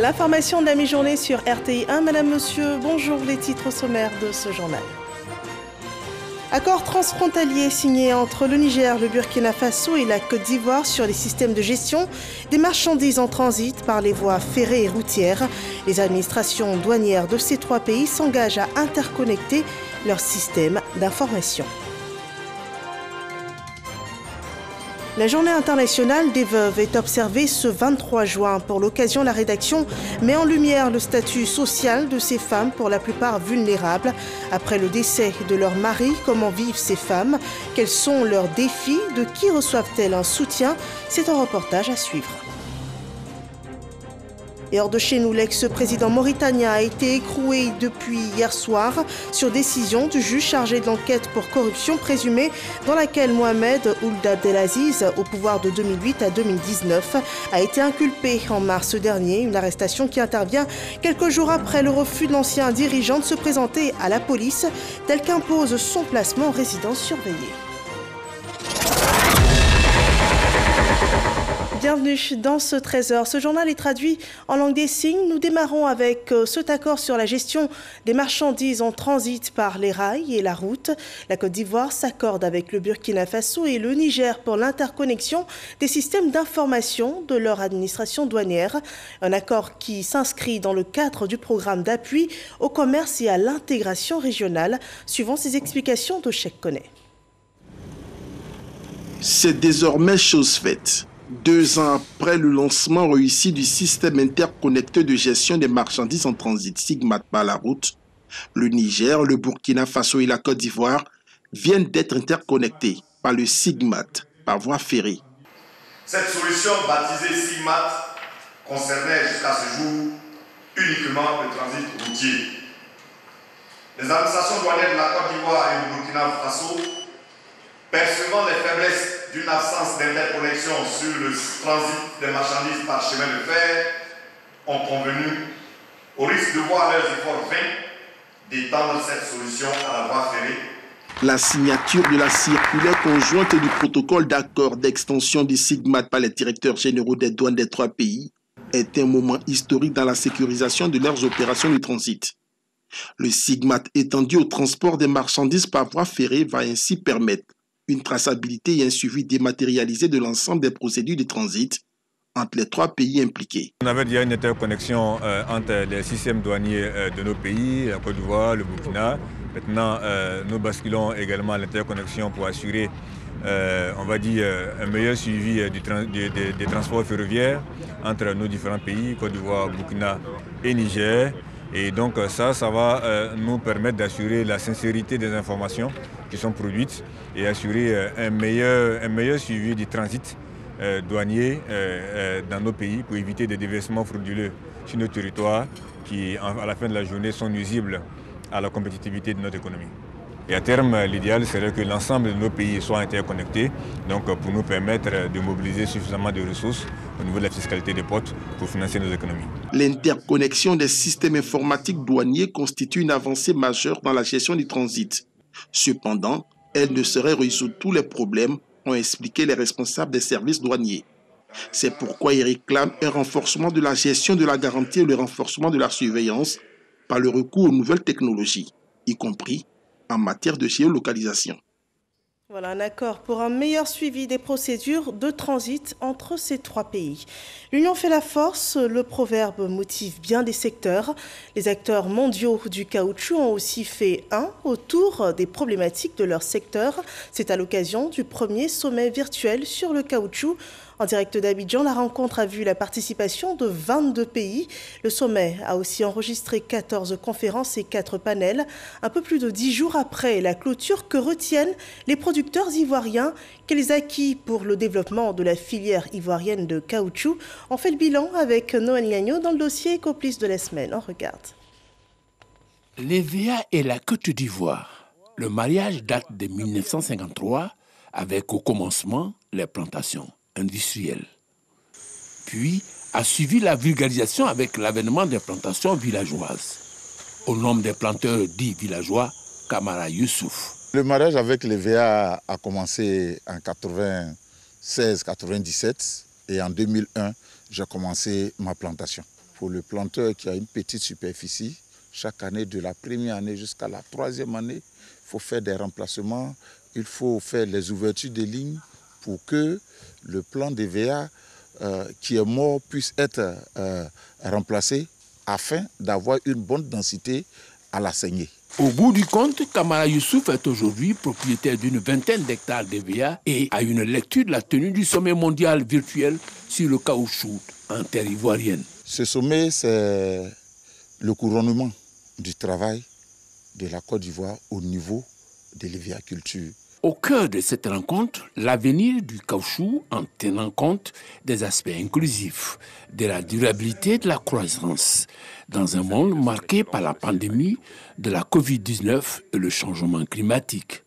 L'information de la mi-journée sur RTI 1. Madame, monsieur, bonjour, les titres sommaires de ce journal. Accord transfrontalier signé entre le Niger, le Burkina Faso et la Côte d'Ivoire sur les systèmes de gestion des marchandises en transit par les voies ferrées et routières. Les administrations douanières de ces trois pays s'engagent à interconnecter leurs systèmes d'information. La journée internationale des veuves est observée ce 23 juin. Pour l'occasion, la rédaction met en lumière le statut social de ces femmes, pour la plupart vulnérables. Après le décès de leur mari, comment vivent ces femmes? Quels sont leurs défis? De qui reçoivent-elles un soutien? C'est un reportage à suivre. Et hors de chez nous, l'ex-président mauritanien a été écroué depuis hier soir sur décision du juge chargé de l'enquête pour corruption présumée dans laquelle Mohamed Ould Abdelaziz, au pouvoir de 2008 à 2019, a été inculpé en mars dernier. Une arrestation qui intervient quelques jours après le refus de l'ancien dirigeant de se présenter à la police, tel qu'impose son placement en résidence surveillée. Bienvenue dans ce Trésor. Ce journal est traduit en langue des signes. Nous démarrons avec cet accord sur la gestion des marchandises en transit par les rails et la route. La Côte d'Ivoire s'accorde avec le Burkina Faso et le Niger pour l'interconnexion des systèmes d'information de leur administration douanière. Un accord qui s'inscrit dans le cadre du programme d'appui au commerce et à l'intégration régionale, suivant ces explications de Cheikh Koné. C'est désormais chose faite. 2 ans après le lancement réussi du système interconnecté de gestion des marchandises en transit SIGMAT par la route, le Niger, le Burkina Faso et la Côte d'Ivoire viennent d'être interconnectés par le SIGMAT par voie ferrée. Cette solution baptisée SIGMAT concernait jusqu'à ce jour uniquement le transit routier. Les administrations douanières de la Côte d'Ivoire et du Burkina Faso, percevant les faiblesses d'une absence d'interconnexion sur le transit des marchandises par chemin de fer, ont convenu, au risque de voir leurs efforts vains, d'étendre cette solution à la voie ferrée. La signature de la circulaire conjointe et du protocole d'accord d'extension du SIGMAT par les directeurs généraux des douanes des 3 pays est un moment historique dans la sécurisation de leurs opérations de transit. Le SIGMAT étendu au transport des marchandises par voie ferrée va ainsi permettre une traçabilité et un suivi dématérialisé de l'ensemble des procédures de transit entre les 3 pays impliqués. On avait déjà une interconnexion entre les systèmes douaniers de nos pays, la Côte d'Ivoire, le Burkina. Maintenant, nous basculons également l'interconnexion pour assurer, on va dire, un meilleur suivi des transports ferroviaires entre nos différents pays, Côte d'Ivoire, Burkina et Niger. Et donc ça va nous permettre d'assurer la sincérité des informations qui sont produites et assurer un meilleur suivi du transit douanier dans nos pays pour éviter des déversements frauduleux sur nos territoires qui, à la fin de la journée, sont nuisibles à la compétitivité de notre économie. Et à terme, l'idéal serait que l'ensemble de nos pays soient interconnectés, donc pour nous permettre de mobiliser suffisamment de ressources au niveau de la fiscalité des ports pour financer nos économies. L'interconnexion des systèmes informatiques douaniers constitue une avancée majeure dans la gestion du transit. Cependant, elle ne saurait résoudre tous les problèmes, ont expliqué les responsables des services douaniers. C'est pourquoi ils réclament un renforcement de la gestion de la garantie et le renforcement de la surveillance par le recours aux nouvelles technologies, y compris en matière de géolocalisation. Voilà un accord pour un meilleur suivi des procédures de transit entre ces 3 pays. L'union fait la force, le proverbe motive bien des secteurs. Les acteurs mondiaux du caoutchouc ont aussi fait un autour des problématiques de leur secteur. C'est à l'occasion du premier sommet virtuel sur le caoutchouc. En direct d'Abidjan, la rencontre a vu la participation de 22 pays. Le sommet a aussi enregistré 14 conférences et 4 panels. Un peu plus de 10 jours après la clôture, que retiennent les producteurs ivoiriens? Quels acquis pour le développement de la filière ivoirienne de caoutchouc? On fait le bilan avec Noël Gagnon dans le dossier Complice de la semaine. On regarde. L'EVA et la Côte d'Ivoire. Le mariage date de 1953 avec au commencement les plantations industrielles. Puis a suivi la vulgarisation avec l'avènement des plantations villageoises. Au nom des planteurs dits villageois, Kamara Youssouf. Le mariage avec l'EVA a commencé en 96-97 et en 2001, j'ai commencé ma plantation. pour le planteur qui a une petite superficie. Chaque année, de la première année jusqu'à la troisième année, il faut faire des remplacements, il faut faire les ouvertures de lignes pour que le plant d'EVA qui est mort puisse être remplacé afin d'avoir une bonne densité à la saignée. Au bout du compte, Kamara Youssouf est aujourd'hui propriétaire d'une vingtaine d'hectares d'EVA et a une lecture de la tenue du sommet mondial virtuel sur le caoutchouc en terre ivoirienne. Ce sommet, c'est le couronnement du travail de la Côte d'Ivoire au niveau de l'EVA-culture. Au cœur de cette rencontre, l'avenir du caoutchouc en tenant compte des aspects inclusifs, de la durabilité de la croissance, dans un monde marqué par la pandémie de la Covid-19 et le changement climatique.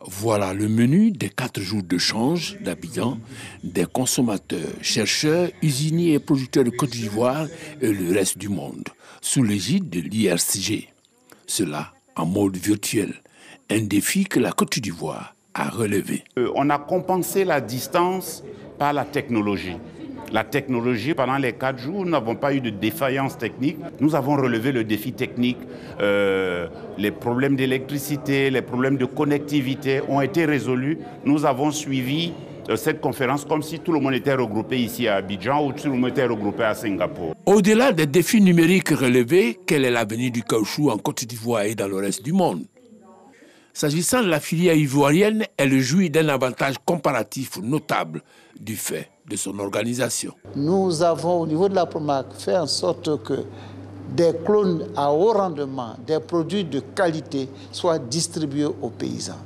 Voilà le menu des 4 jours de change d'Abidjan, des consommateurs, chercheurs, usiniers et producteurs de Côte d'Ivoire et le reste du monde, sous l'égide de l'IRCG. Cela en mode virtuel. Un défi que la Côte d'Ivoire a relevé. On a compensé la distance par la technologie. La technologie, pendant les 4 jours, nous n'avons pas eu de défaillance technique. Nous avons relevé le défi technique. Les problèmes d'électricité, les problèmes de connectivité ont été résolus. Nous avons suivi cette conférence comme si tout le monde était regroupé ici à Abidjan ou tout le monde était regroupé à Singapour. Au-delà des défis numériques relevés, quel est l'avenir du caoutchouc en Côte d'Ivoire et dans le reste du monde? S'agissant de la filière ivoirienne, elle jouit d'un avantage comparatif notable du fait de son organisation. Nous avons au niveau de la Promac fait en sorte que des clones à haut rendement, des produits de qualité soient distribués aux paysans.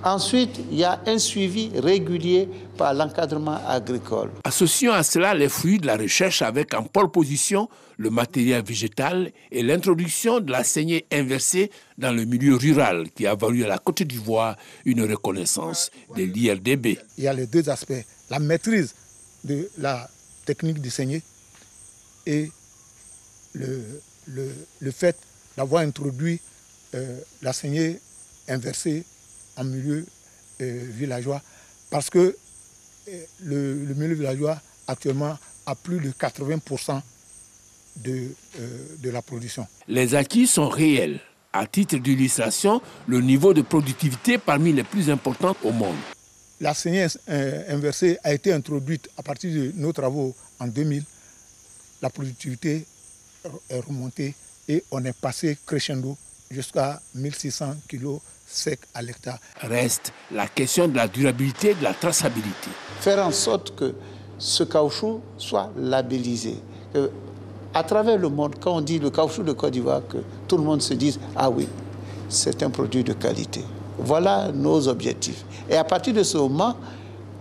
Ensuite, il y a un suivi régulier par l'encadrement agricole. Associant à cela les fruits de la recherche avec en pole position le matériel végétal et l'introduction de la saignée inversée dans le milieu rural qui a valu à la Côte d'Ivoire une reconnaissance de l'IRDB. Il y a les 2 aspects, la maîtrise de la technique de saignée et le fait d'avoir introduit la saignée inversée en milieu villageois, parce que le milieu villageois actuellement a plus de 80% de la production. Les acquis sont réels. À titre d'illustration, le niveau de productivité parmi les plus importants au monde. La saignée inversée a été introduite à partir de nos travaux en 2000. La productivité est remontée et on est passé crescendo jusqu'à 1600 kg sec à l'hectare. Reste la question de la durabilité et de la traçabilité. Faire en sorte que ce caoutchouc soit labellisé. À travers le monde, quand on dit le caoutchouc de Côte d'Ivoire, que tout le monde se dise « Ah oui, c'est un produit de qualité ». Voilà nos objectifs. Et à partir de ce moment,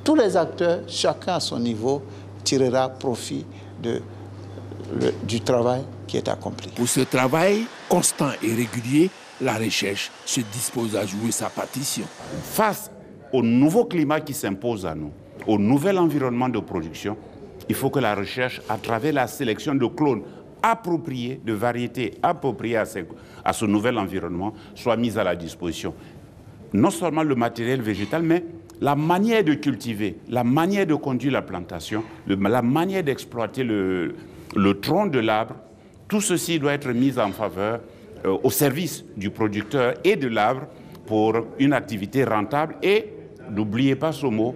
tous les acteurs, chacun à son niveau, tirera profit du travail qui est accompli. Pour ce travail constant et régulier, la recherche se dispose à jouer sa partition. Face au nouveau climat qui s'impose à nous, au nouvel environnement de production, il faut que la recherche, à travers la sélection de clones appropriés, de variétés appropriées à ce nouvel environnement, soit mise à la disposition. Non seulement le matériel végétal, mais la manière de cultiver, la manière de conduire la plantation, la manière d'exploiter le tronc de l'arbre, tout ceci doit être mis en faveur au service du producteur et de l'arbre pour une activité rentable et, n'oubliez pas ce mot,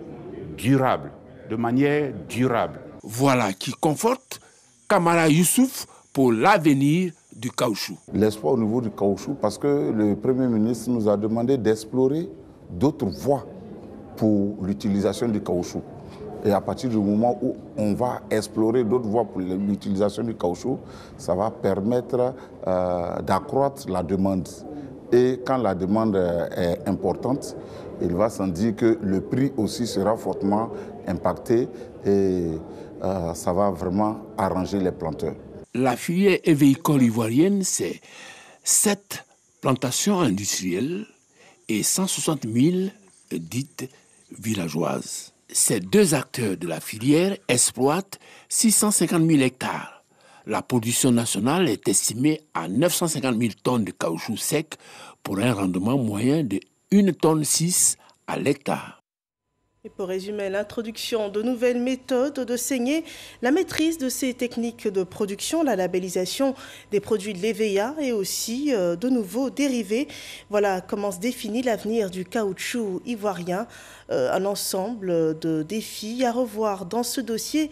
durable, de manière durable. Voilà qui conforte Kamara Youssouf pour l'avenir du caoutchouc. L'espoir au niveau du caoutchouc, parce que le Premier ministre nous a demandé d'explorer d'autres voies pour l'utilisation du caoutchouc. Et à partir du moment où on va explorer d'autres voies pour l'utilisation du caoutchouc, ça va permettre d'accroître la demande. Et quand la demande est importante, il va sans dire que le prix aussi sera fortement impacté et ça va vraiment arranger les planteurs. La filière évéicole ivoirienne, c'est 7 plantations industrielles et 160 000 dites villageoises. Ces 2 acteurs de la filière exploitent 650 000 hectares. La production nationale est estimée à 950 000 tonnes de caoutchouc sec pour un rendement moyen de 1,6 tonne à l'hectare. Et pour résumer, l'introduction de nouvelles méthodes de saignée, la maîtrise de ces techniques de production, la labellisation des produits de l'EVA et aussi de nouveaux dérivés. Voilà comment se définit l'avenir du caoutchouc ivoirien. Un ensemble de défis à revoir dans ce dossier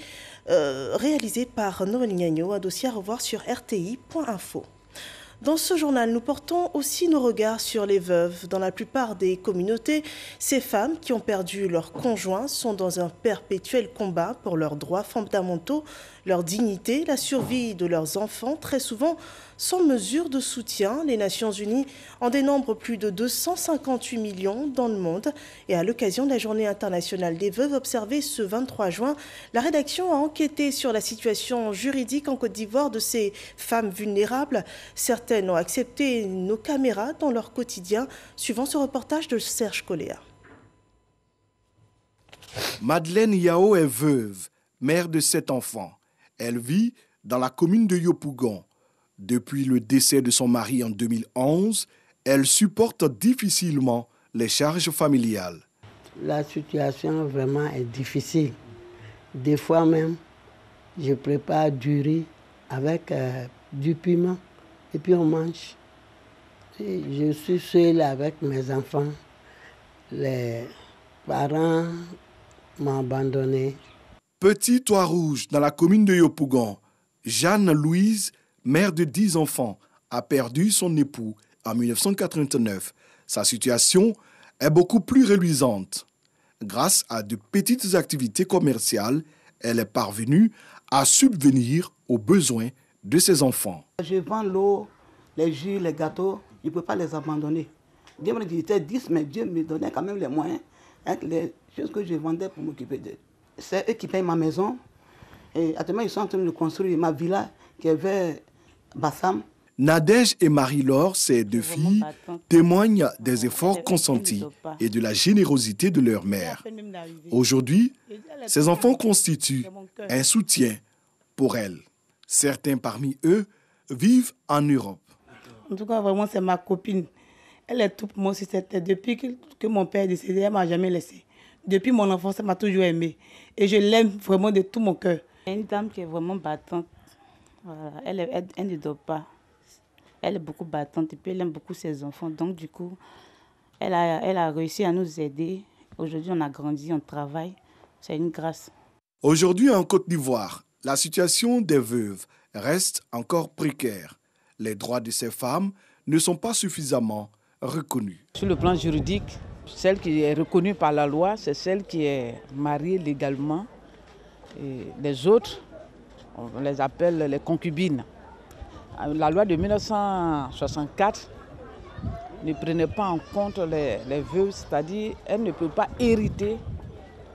réalisé par Noël Gnagno, un dossier à revoir sur rti.info. Dans ce journal, nous portons aussi nos regards sur les veuves. Dans la plupart des communautés, ces femmes qui ont perdu leur conjoint sont dans un perpétuel combat pour leurs droits fondamentaux, leur dignité, la survie de leurs enfants, très souvent sans mesure de soutien. Les Nations Unies en dénombrent plus de 258 millions dans le monde. Et à l'occasion de la Journée internationale des veuves observée ce 23 juin, la rédaction a enquêté sur la situation juridique en Côte d'Ivoire de ces femmes vulnérables. Certaines ont accepté nos caméras dans leur quotidien, suivant ce reportage de Serge Coléa. Madeleine Yao est veuve, mère de 7 enfants. Elle vit dans la commune de Yopougon. Depuis le décès de son mari en 2011, elle supporte difficilement les charges familiales. La situation vraiment est difficile. Des fois même, je prépare du riz avec du piment et puis on mange. Et je suis seule avec mes enfants. Les parents m'ont abandonné. Petit Toit Rouge, dans la commune de Yopougon, Jeanne-Louise, mère de 10 enfants, a perdu son époux en 1989. Sa situation est beaucoup plus reluisante. Grâce à de petites activités commerciales, elle est parvenue à subvenir aux besoins de ses enfants. Je vends l'eau, les jus, les gâteaux, je ne peux pas les abandonner. Dieu me disait 10, mais Dieu me donnait quand même les moyens, avec les choses que je vendais pour m'occuper d'eux. C'est eux qui payent ma maison. Et actuellement, ils sont en train de construire ma villa qui est vers Bassam. Nadège et Marie-Laure, ces deux filles, témoignent des efforts consentis et de la générosité de leur mère. Aujourd'hui, ces enfants constituent un soutien pour elles. Certains parmi eux vivent en Europe. En tout cas, vraiment, c'est ma copine. Elle est tout pour moi. Depuis que mon père est décédé, elle ne m'a jamais laissé. Depuis mon enfance, elle m'a toujours aimée. Et je l'aime vraiment de tout mon cœur. Une dame qui est vraiment battante. Voilà. Elle ne dort pas. Elle est beaucoup battante et puis elle aime beaucoup ses enfants. Donc du coup, elle a réussi à nous aider. Aujourd'hui, on a grandi, on travaille. C'est une grâce. Aujourd'hui, en Côte d'Ivoire, la situation des veuves reste encore précaire. Les droits de ces femmes ne sont pas suffisamment reconnus. Sur le plan juridique, celle qui est reconnue par la loi, c'est celle qui est mariée légalement. Et les autres, on les appelle les concubines. La loi de 1964 ne prenait pas en compte les veuves, c'est-à-dire qu'elles ne peuvent pas hériter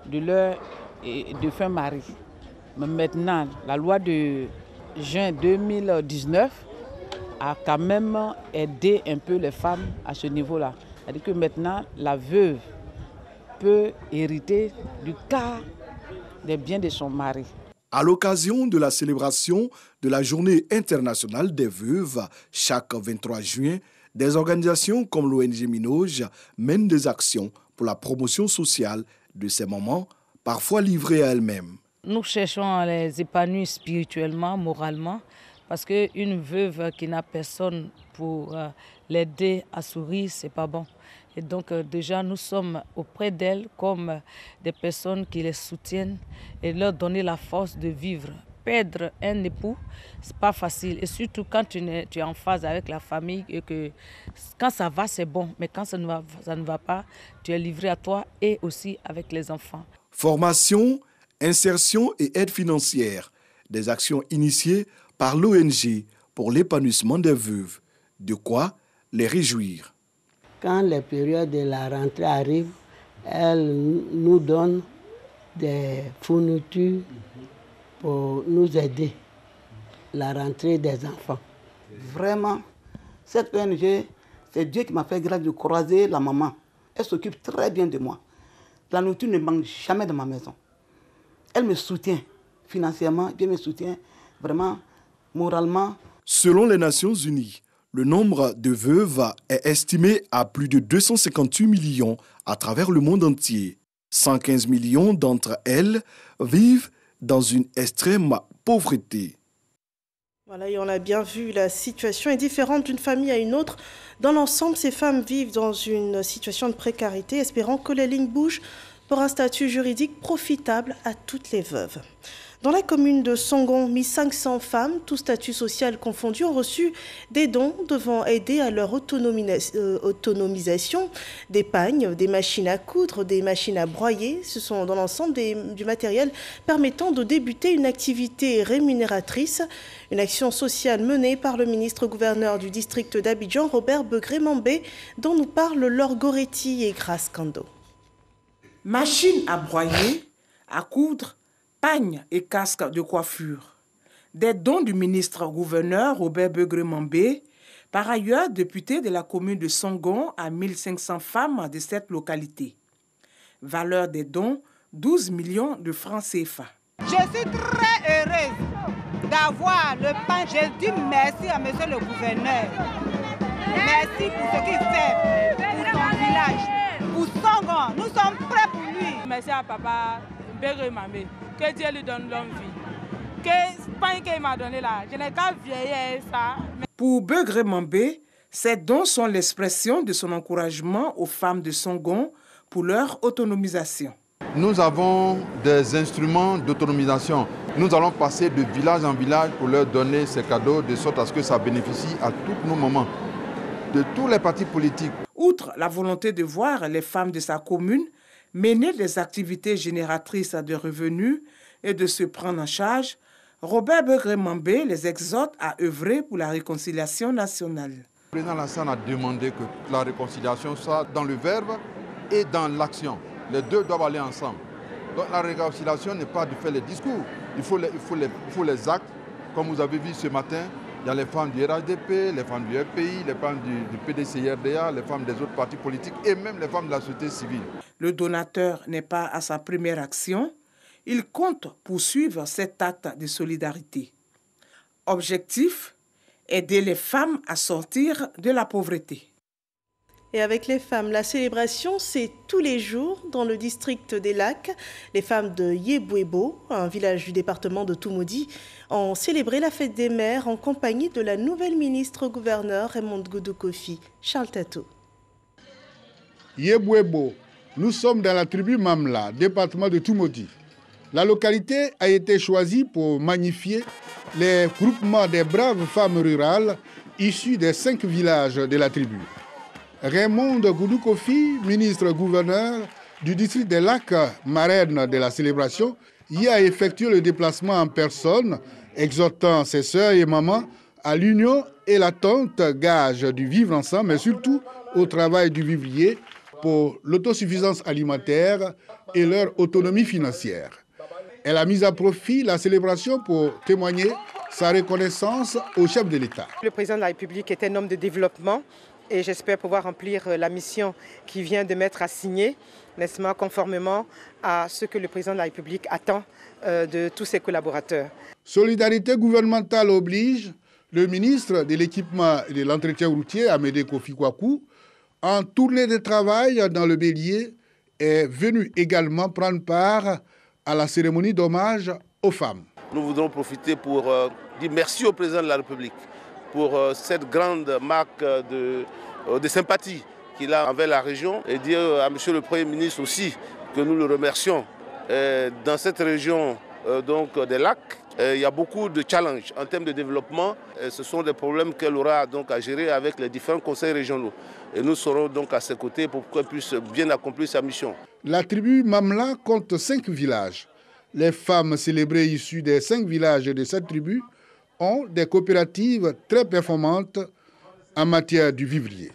de leur défunt mari. Mais maintenant, la loi de juin 2019 a quand même aidé un peu les femmes à ce niveau-là. C'est-à-dire que maintenant, la veuve peut hériter du quart des biens de son mari. À l'occasion de la célébration de la Journée internationale des veuves, chaque 23 juin, des organisations comme l'ONG Minoge mènent des actions pour la promotion sociale de ces mamans, parfois livrées à elles-mêmes. Nous cherchons à les épanouir spirituellement, moralement, parce qu'une veuve qui n'a personne pour l'aider à sourire, ce n'est pas bon. Et donc déjà, nous sommes auprès d'elles comme des personnes qui les soutiennent et leur donner la force de vivre. Perdre un époux, ce n'est pas facile. Et surtout quand tu es en phase avec la famille et que quand ça va, c'est bon. Mais quand ça ne va pas, tu es livré à toi et aussi avec les enfants. Formation, insertion et aide financière. Des actions initiées par l'ONG pour l'épanouissement des veuves. De quoi les réjouir. Quand les périodes de la rentrée arrivent, elle nous donne des fournitures pour nous aider la rentrée des enfants. Vraiment, cette ONG, c'est Dieu qui m'a fait grâce de croiser la maman. Elle s'occupe très bien de moi. La nourriture ne manque jamais dans ma maison. Elle me soutient financièrement, Dieu me soutient vraiment moralement. Selon les Nations Unies, le nombre de veuves est estimé à plus de 258 millions à travers le monde entier. 115 millions d'entre elles vivent dans une extrême pauvreté. Voilà, et on a bien vu, la situation est différente d'une famille à une autre. Dans l'ensemble, ces femmes vivent dans une situation de précarité, espérant que les lignes bougent pour un statut juridique profitable à toutes les veuves. Dans la commune de Songon, 1500 femmes, tout statut social confondu, ont reçu des dons devant aider à leur autonomisation. Des pagnes, des machines à coudre, des machines à broyer. Ce sont dans l'ensemble du matériel permettant de débuter une activité rémunératrice. Une action sociale menée par le ministre-gouverneur du district d'Abidjan, Robert Begré-Mambé, dont nous parlent Laure Goretti et Grace Kando. Machines à broyer, à coudre, pagnes et casques de coiffure. Des dons du ministre-gouverneur Robert Begré-Mambé, par ailleurs député de la commune de Songon à 1500 femmes de cette localité. Valeur des dons, 12 millions de francs CFA. Je suis très heureuse d'avoir le pain. Je dis merci à monsieur le gouverneur. Merci pour ce qu'il fait pour son village, pour Songon. Nous sommes prêts pour lui. Merci à papa Begré-Mambé. Que Dieu lui donne longue vie. Que pain qu'il m'a donné là, je n'ai qu'à vieillir ça. Pour Begré-Mambé, ces dons sont l'expression de son encouragement aux femmes de Songon pour leur autonomisation. Nous avons des instruments d'autonomisation. Nous allons passer de village en village pour leur donner ces cadeaux de sorte à ce que ça bénéficie à tous nos mamans, de tous les partis politiques. Outre la volonté de voir les femmes de sa commune mener des activités génératrices de revenus et de se prendre en charge, Robert Begré-Mambé les exhorte à œuvrer pour la réconciliation nationale. Le président Lassane a demandé que la réconciliation soit dans le verbe et dans l'action. Les deux doivent aller ensemble. Donc la réconciliation n'est pas de faire les discours, il faut les actes. Comme vous avez vu ce matin, il y a les femmes du RHDP, les femmes du FPI, les femmes du PDCRDA, les femmes des autres partis politiques et même les femmes de la société civile. Le donateur n'est pas à sa première action. Il compte poursuivre cet acte de solidarité. Objectif, aider les femmes à sortir de la pauvreté. Et avec les femmes, la célébration, c'est tous les jours dans le district des Lacs. Les femmes de Yebouebo, un village du département de Toumoudi, ont célébré la fête des mères en compagnie de la nouvelle ministre-gouverneur Raymond Goudou Kofi. Charles Tato. Yebouebo, nous sommes dans la tribu Mamla, département de Toumoudi. La localité a été choisie pour magnifier les groupements des braves femmes rurales issues des 5 villages de la tribu. Raymond Goudou Kofi, ministre-gouverneur du district des Lacs, marraine de la célébration, y a effectué le déplacement en personne, exhortant ses sœurs et mamans à l'union et l'attente, gage du vivre ensemble, mais surtout au travail du vivrier pour l'autosuffisance alimentaire et leur autonomie financière. Elle a mis à profit la célébration pour témoigner sa reconnaissance au chef de l'État. Le président de la République est un homme de développement et j'espère pouvoir remplir la mission qui vient de m'être assignée, n'est-ce pas, conformément à ce que le président de la République attend de tous ses collaborateurs. Solidarité gouvernementale oblige, le ministre de l'Équipement et de l'Entretien routier, Amédée Kofi Kwaku, en tournée de travail dans le Bélier, est venu également prendre part à la cérémonie d'hommage aux femmes. Nous voudrons profiter pour dire merci au président de la République pour cette grande marque de sympathie qu'il a envers la région et dire à monsieur le Premier ministre aussi que nous le remercions. Dans cette région donc des Lacs, il y a beaucoup de challenges en termes de développement. Ce sont des problèmes qu'elle aura donc à gérer avec les différents conseils régionaux. Et nous serons donc à ses côtés pour qu'elle puisse bien accomplir sa mission. La tribu Mamla compte 5 villages. Les femmes célébrées issues des 5 villages de cette tribu ont des coopératives très performantes en matière du vivrier.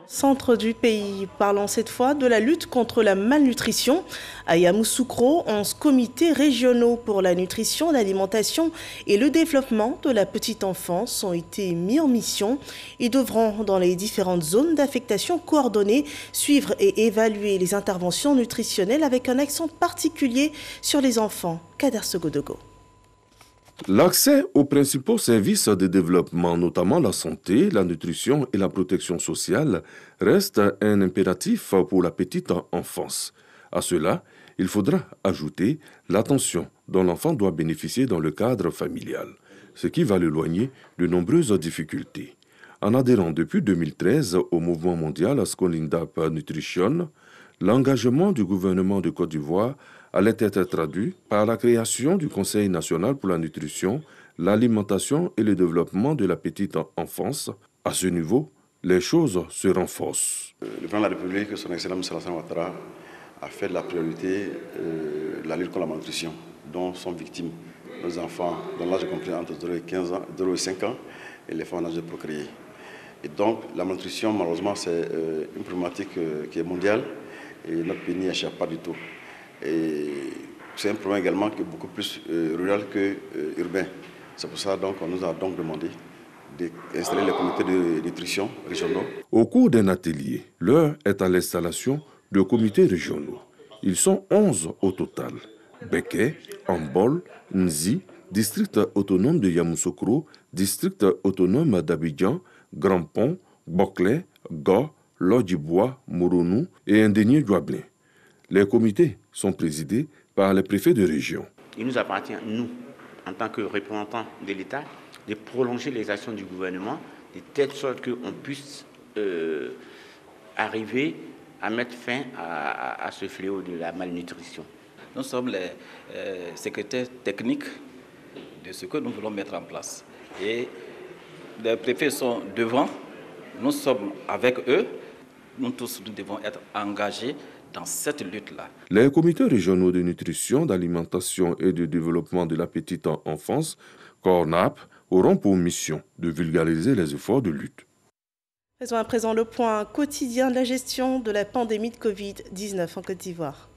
Centre du pays, parlons cette fois de la lutte contre la malnutrition. À Yamoussoukro, 11 comités régionaux pour la nutrition, l'alimentation et le développement de la petite enfance ont été mis en mission. Ils devront, dans les différentes zones d'affectation coordonnées, suivre et évaluer les interventions nutritionnelles avec un accent particulier sur les enfants. Kader Sogodogo. L'accès aux principaux services de développement, notamment la santé, la nutrition et la protection sociale, reste un impératif pour la petite enfance. À cela, il faudra ajouter l'attention dont l'enfant doit bénéficier dans le cadre familial, ce qui va l'éloigner de nombreuses difficultés. En adhérant depuis 2013 au mouvement mondial Skolindap Nutrition, l'engagement du gouvernement de Côte d'Ivoire allait être traduit par la création du Conseil national pour la nutrition, l'alimentation et le développement de la petite enfance. À ce niveau, les choses se renforcent. Le président de la République, son Excellence Alassane Ouattara, a fait de la priorité la lutte contre la malnutrition, dont sont victimes nos enfants dans l'âge compris entre 0 et 5 ans et les femmes en âge de procréer. Et donc, la malnutrition, malheureusement, c'est une problématique qui est mondiale et notre pays n'y échappe pas du tout. Et c'est un problème également qui est beaucoup plus rural que urbain. C'est pour ça qu'on nous a donc demandé d'installer les comités de nutrition régionaux. Au cours d'un atelier, l'heure est à l'installation de comités régionaux. Ils sont 11 au total. Beke, Ambol, Nzi, district autonome de Yamoussoukro, district autonome d'Abidjan, Grand Pont, Boclé, Go, Lodjibois, Moronou et Indénié-Douablin. Les comités sont présidés par les préfets de région. Il nous appartient, nous, en tant que représentants de l'État, de prolonger les actions du gouvernement de telle sorte qu'on puisse arriver à mettre fin à ce fléau de la malnutrition. Nous sommes les secrétaires techniques de ce que nous voulons mettre en place. Et les préfets sont devant, nous sommes avec eux, nous tous nous devons être engagés dans cette lutte-là. Les comités régionaux de nutrition, d'alimentation et de développement de la petite enfance, CORNAP, auront pour mission de vulgariser les efforts de lutte. Faisons à présent le point quotidien de la gestion de la pandémie de Covid-19 en Côte d'Ivoire.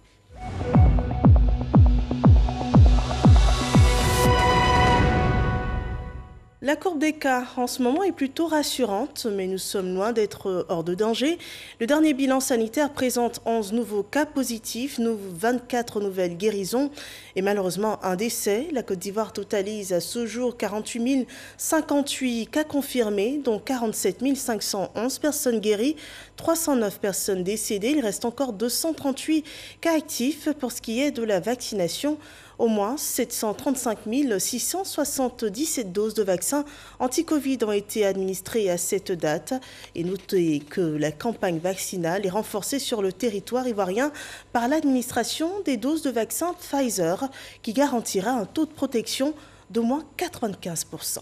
La courbe des cas en ce moment est plutôt rassurante, mais nous sommes loin d'être hors de danger. Le dernier bilan sanitaire présente 11 nouveaux cas positifs, 24 nouvelles guérisons et malheureusement un décès. La Côte d'Ivoire totalise à ce jour 48 058 cas confirmés, dont 47 511 personnes guéries, 309 personnes décédées. Il reste encore 238 cas actifs pour ce qui est de la vaccination. Au moins 735 677 doses de vaccins anti-Covid ont été administrées à cette date. Et notez que la campagne vaccinale est renforcée sur le territoire ivoirien par l'administration des doses de vaccin Pfizer qui garantira un taux de protection d'au moins 95%.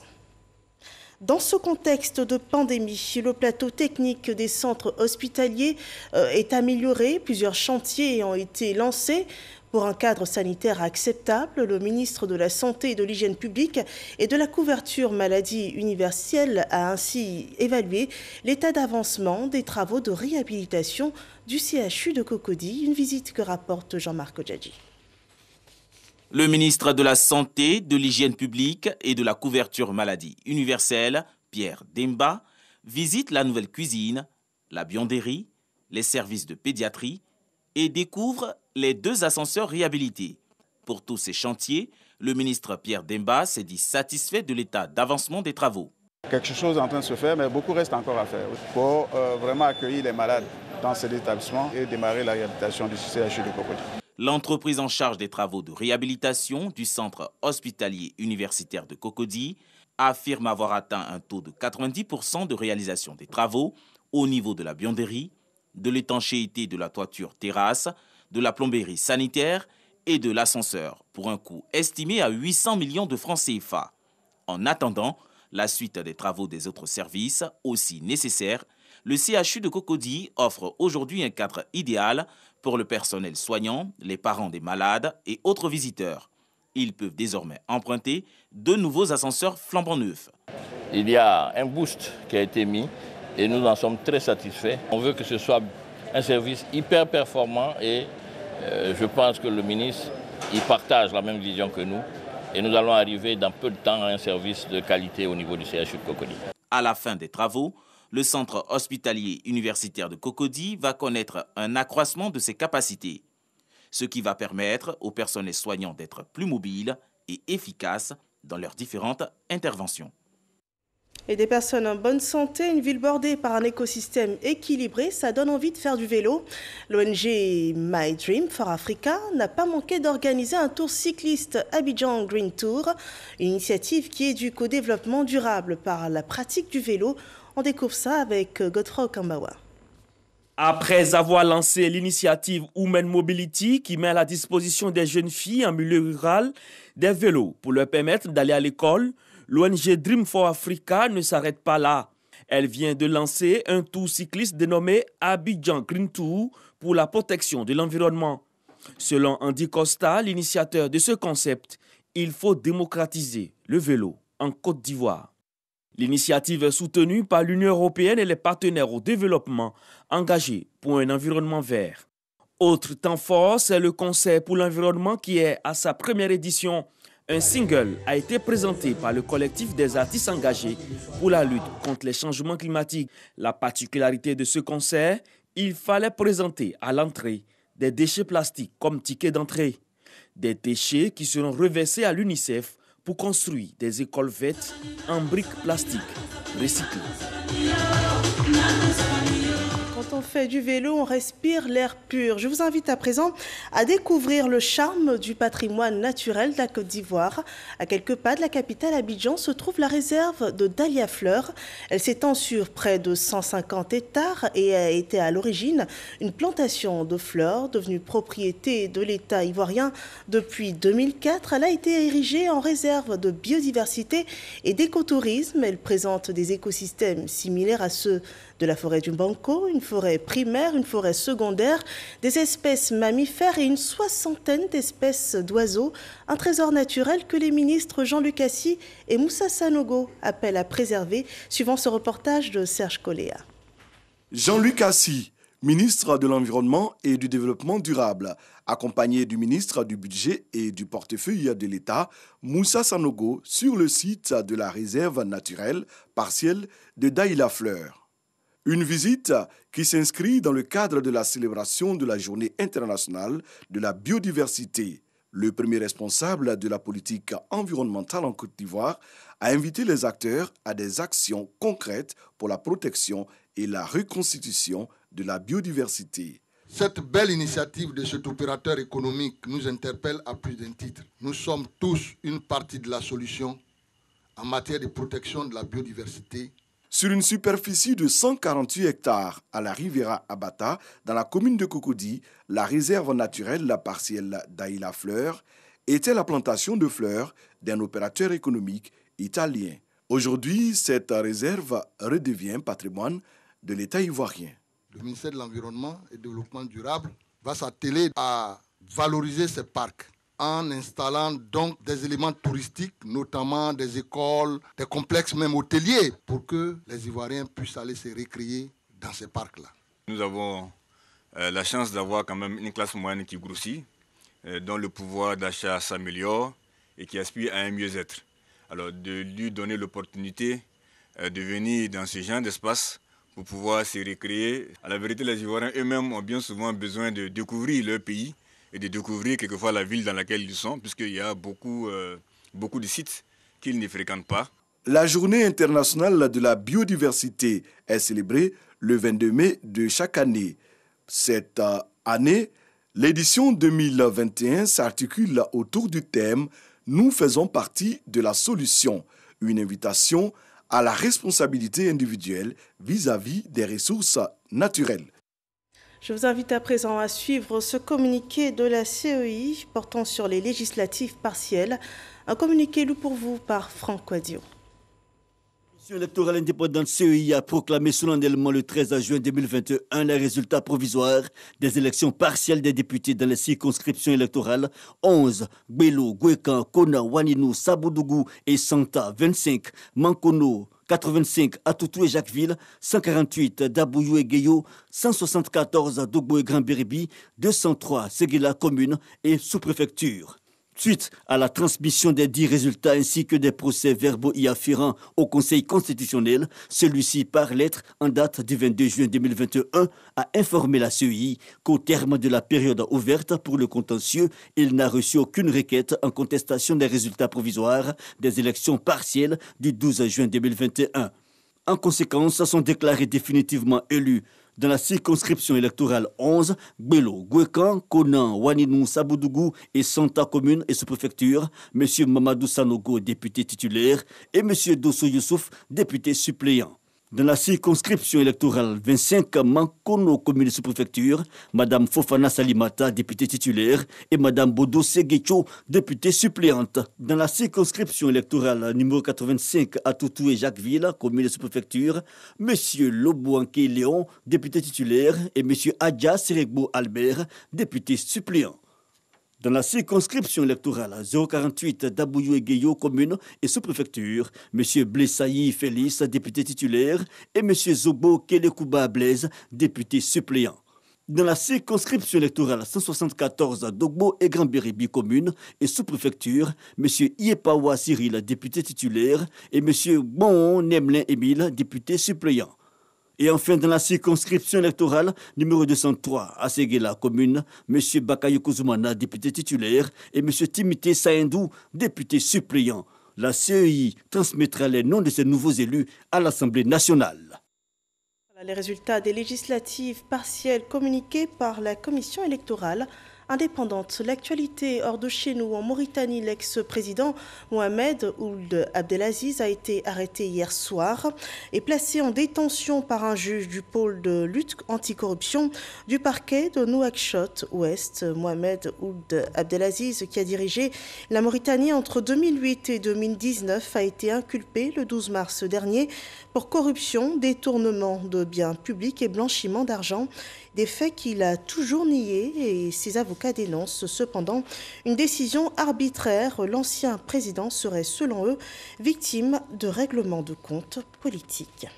Dans ce contexte de pandémie, le plateau technique des centres hospitaliers est amélioré. Plusieurs chantiers ont été lancés. Pour un cadre sanitaire acceptable, le ministre de la Santé et de l'Hygiène publique et de la couverture maladie universelle a ainsi évalué l'état d'avancement des travaux de réhabilitation du CHU de Cocody, une visite que rapporte Jean-Marc Djadji. Le ministre de la Santé, de l'Hygiène publique et de la couverture maladie universelle, Pierre Demba, visite la nouvelle cuisine, la buanderie, les services de pédiatrie et découvre les 2 ascenseurs réhabilités. Pour tous ces chantiers, le ministre Pierre Demba s'est dit satisfait de l'état d'avancement des travaux. Quelque chose est en train de se faire, mais beaucoup reste encore à faire pour vraiment accueillir les malades dans cet établissement et démarrer la réhabilitation du CHU de Cocody. L'entreprise en charge des travaux de réhabilitation du centre hospitalier universitaire de Cocody affirme avoir atteint un taux de 90% de réalisation des travaux au niveau de la buanderie, de l'étanchéité de la toiture terrasse, de la plomberie sanitaire et de l'ascenseur, pour un coût estimé à 800 millions de francs CFA. En attendant la suite des travaux des autres services, aussi nécessaires, le CHU de Cocody offre aujourd'hui un cadre idéal pour le personnel soignant, les parents des malades et autres visiteurs. Ils peuvent désormais emprunter 2 nouveaux ascenseurs flambant neufs. Il y a un boost qui a été mis et nous en sommes très satisfaits. On veut que ce soit un service hyper performant et je pense que le ministre il partage la même vision que nous et nous allons arriver dans peu de temps à un service de qualité au niveau du CHU de Cocody. À la fin des travaux, le centre hospitalier universitaire de Cocody va connaître un accroissement de ses capacités, ce qui va permettre au personnel soignant d'être plus mobile et efficace dans leurs différentes interventions. Et des personnes en bonne santé, une ville bordée par un écosystème équilibré, ça donne envie de faire du vélo. L'ONG My Dream for Africa n'a pas manqué d'organiser un tour cycliste Abidjan Green Tour, une initiative qui éduque au développement durable par la pratique du vélo. On découvre ça avec Godfrey Okambawa. Après avoir lancé l'initiative Women Mobility qui met à la disposition des jeunes filles en milieu rural des vélos pour leur permettre d'aller à l'école, l'ONG Dream for Africa ne s'arrête pas là. Elle vient de lancer un tour cycliste dénommé Abidjan Green Tour pour la protection de l'environnement. Selon Andy Costa, l'initiateur de ce concept, il faut démocratiser le vélo en Côte d'Ivoire. L'initiative est soutenue par l'Union européenne et les partenaires au développement engagés pour un environnement vert. Autre temps fort, c'est le Conseil pour l'environnement qui est à sa première édition. Un single a été présenté par le collectif des artistes engagés pour la lutte contre les changements climatiques. La particularité de ce concert, il fallait présenter à l'entrée des déchets plastiques comme ticket d'entrée. Des déchets qui seront reversés à l'UNICEF pour construire des écoles vertes en briques plastiques recyclées. Quand on fait du vélo, on respire l'air pur. Je vous invite à présent à découvrir le charme du patrimoine naturel de la Côte d'Ivoire. À quelques pas de la capitale Abidjan se trouve la réserve de Dahlia Fleur. Elle s'étend sur près de 150 hectares et a été à l'origine une plantation de fleurs devenue propriété de l'État ivoirien depuis 2004. Elle a été érigée en réserve de biodiversité et d'écotourisme. Elle présente des écosystèmes similaires à ceux de la forêt du Banco, une forêt primaire, une forêt secondaire, des espèces mammifères et une soixantaine d'espèces d'oiseaux. Un trésor naturel que les ministres Jean-Luc Assis et Moussa Sanogo appellent à préserver, suivant ce reportage de Serge Coléa. Jean-Luc Assis, ministre de l'Environnement et du Développement durable, accompagné du ministre du Budget et du portefeuille de l'État, Moussa Sanogo, sur le site de la réserve naturelle partielle de Dahlia Fleur. Une visite qui s'inscrit dans le cadre de la célébration de la Journée internationale de la biodiversité. Le premier responsable de la politique environnementale en Côte d'Ivoire a invité les acteurs à des actions concrètes pour la protection et la reconstitution de la biodiversité. Cette belle initiative de cet opérateur économique nous interpelle à plus d'un titre. Nous sommes tous une partie de la solution en matière de protection de la biodiversité. Sur une superficie de 148 hectares à la Riviera Abata, dans la commune de Cocody, la réserve naturelle partielle Dahlia Fleur était la plantation de fleurs d'un opérateur économique italien. Aujourd'hui, cette réserve redevient patrimoine de l'État ivoirien. Le ministère de l'Environnement et du Développement durable va s'atteler à valoriser ces parcs en installant donc des éléments touristiques, notamment des écoles, des complexes même hôteliers, pour que les Ivoiriens puissent aller se récréer dans ces parcs-là. Nous avons la chance d'avoir quand même une classe moyenne qui grossit, dont le pouvoir d'achat s'améliore et qui aspire à un mieux-être. Alors de lui donner l'opportunité de venir dans ce genre d'espace pour pouvoir se récréer. À la vérité, les Ivoiriens eux-mêmes ont bien souvent besoin de découvrir leur pays et de découvrir quelquefois la ville dans laquelle ils sont, puisqu'il y a beaucoup de sites qu'ils ne fréquentent pas. La Journée internationale de la biodiversité est célébrée le 22 mai de chaque année. Cette année, l'édition 2021 s'articule autour du thème « Nous faisons partie de la solution », une invitation à la responsabilité individuelle vis-à-vis des ressources naturelles. Je vous invite à présent à suivre ce communiqué de la CEI portant sur les législatives partielles. Un communiqué lu pour vous par Franck Quadio. La Commission électorale indépendante CEI a proclamé solennellement le 13 juin 2021 les résultats provisoires des élections partielles des députés dans les circonscriptions électorales 11, Gbelo, Gwekan, Kona, Waninou, Saboudougou et Santa, 25, Mankono, 85 Atoutou et Jacquesville, 148 Dabouyou et Gueyo, 174 Dogbo et Grand-Béribi, 203 Séguéla commune et sous-préfecture. Suite à la transmission des 10 résultats ainsi que des procès-verbaux y afférents au Conseil constitutionnel, celui-ci, par lettre en date du 22 juin 2021, a informé la CEI qu'au terme de la période ouverte pour le contentieux, il n'a reçu aucune requête en contestation des résultats provisoires des élections partielles du 12 juin 2021. En conséquence, sont déclarés définitivement élus dans la circonscription électorale 11, Gbelo, Gwekan, Konan, Waninou, Saboudougou et Santa Commune et sous-préfecture, M. Mamadou Sanogo, député titulaire, et M. Dosso Youssouf, député suppléant. Dans la circonscription électorale 25, Mankono, commune sous-préfecture, Mme Fofana Salimata, députée titulaire, et Mme Bodo Seguecho, députée suppléante. Dans la circonscription électorale numéro 85, Atoutou et Jacquesville, commune sous-préfecture, M. Lobouanke Léon, député titulaire, et M. Adja Seregbo Albert, député suppléant. Dans la circonscription électorale 048 d'Abouyou et Gueyo, commune et sous-préfecture, M. Blessaï Félix, député titulaire, et M. Zobo Kelekouba Blaise, député suppléant. Dans la circonscription électorale 174 d'Ogbo et Grand-Béribi, commune et sous-préfecture, M. Iepawa Cyril, député titulaire, et M. Bon Nemelin Émile, député suppléant. Et enfin, dans la circonscription électorale numéro 203, à Séguéla, commune, M. Bakayoko Zoumana, député titulaire, et M. Timité Saindou, député suppléant. La CEI transmettra les noms de ces nouveaux élus à l'Assemblée nationale. Les résultats des législatives partielles communiqués par la commission électorale indépendante. L'actualité hors de chez nous, en Mauritanie, l'ex-président Mohamed Ould Abdelaziz a été arrêté hier soir et placé en détention par un juge du pôle de lutte anticorruption du parquet de Nouakchott-Ouest. Mohamed Ould Abdelaziz, qui a dirigé la Mauritanie entre 2008 et 2019, a été inculpé le 12 mars dernier pour corruption, détournement de biens publics et blanchiment d'argent. Des faits qu'il a toujours niés et ses avocats dénoncent cependant une décision arbitraire. L'ancien président serait, selon eux, victime de règlements de comptes politiques.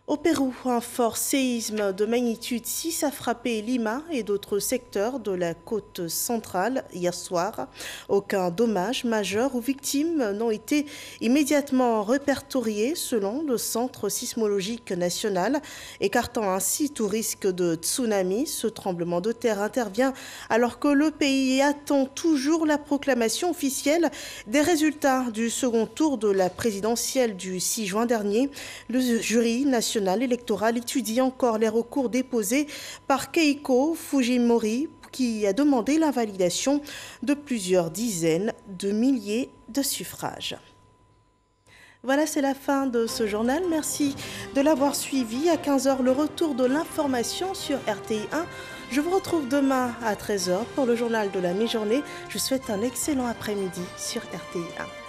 Au Pérou, un fort séisme de magnitude 6 a frappé Lima et d'autres secteurs de la côte centrale hier soir. Aucun dommage majeur ou victime n'ont été immédiatement répertoriés selon le Centre sismologique national, écartant ainsi tout risque de tsunami. Ce tremblement de terre intervient alors que le pays attend toujours la proclamation officielle des résultats du second tour de la présidentielle du 6 juin dernier. Le jury national électoral étudie encore les recours déposés par Keiko Fujimori qui a demandé l'invalidation de plusieurs dizaines de milliers de suffrages. Voilà, c'est la fin de ce journal. Merci de l'avoir suivi. À 15h, le retour de l'information sur RTI 1. Je vous retrouve demain à 13h pour le journal de la mi-journée. Je vous souhaite un excellent après-midi sur RTI 1.